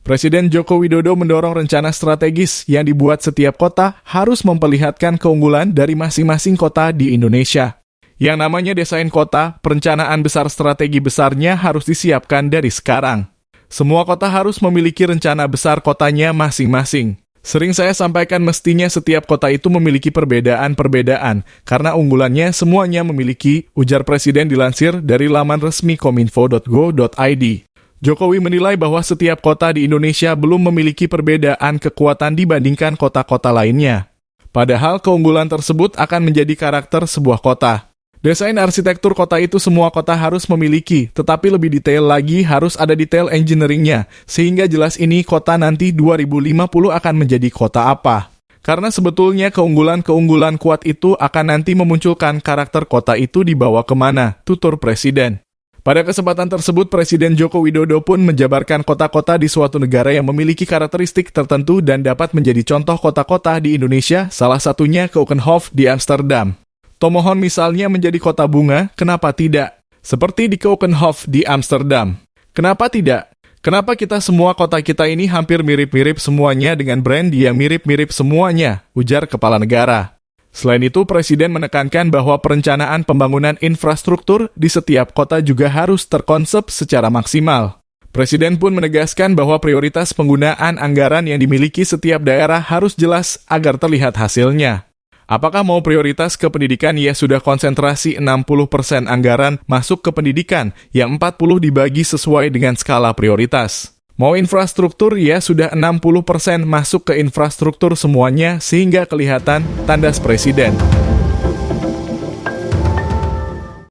Presiden Joko Widodo mendorong rencana strategis yang dibuat setiap kota harus memperlihatkan keunggulan dari masing-masing kota di Indonesia. Yang namanya desain kota, perencanaan besar strategi besarnya harus disiapkan dari sekarang. Semua kota harus memiliki rencana besar kotanya masing-masing. Sering saya sampaikan mestinya setiap kota itu memiliki perbedaan-perbedaan, karena unggulannya semuanya memiliki, ujar Presiden dilansir dari laman resmi kominfo.go.id. Jokowi menilai bahwa setiap kota di Indonesia belum memiliki perbedaan kekuatan dibandingkan kota-kota lainnya. Padahal keunggulan tersebut akan menjadi karakter sebuah kota. Desain arsitektur kota itu semua kota harus memiliki, tetapi lebih detail lagi harus ada detail engineering-nya, sehingga jelas ini kota nanti 2050 akan menjadi kota apa. Karena sebetulnya keunggulan-keunggulan kuat itu akan nanti memunculkan karakter kota itu dibawa kemana, tutur Presiden. Pada kesempatan tersebut, Presiden Joko Widodo pun menjabarkan kota-kota di suatu negara yang memiliki karakteristik tertentu dan dapat menjadi contoh kota-kota di Indonesia, salah satunya Keukenhof di Amsterdam. Tomohon misalnya menjadi kota bunga, kenapa tidak? Seperti di Keukenhof di Amsterdam. Kenapa tidak? Kenapa kita semua kota kita ini hampir mirip-mirip semuanya dengan brand yang mirip-mirip semuanya, ujar Kepala Negara. Selain itu, Presiden menekankan bahwa perencanaan pembangunan infrastruktur di setiap kota juga harus terkonsep secara maksimal. Presiden pun menegaskan bahwa prioritas penggunaan anggaran yang dimiliki setiap daerah harus jelas agar terlihat hasilnya. Apakah mau prioritas ke pendidikan, ya sudah konsentrasi 60% anggaran masuk ke pendidikan, yang 40% dibagi sesuai dengan skala prioritas. Mau infrastruktur, ya sudah 60% masuk ke infrastruktur semuanya sehingga kelihatan, tandas Presiden.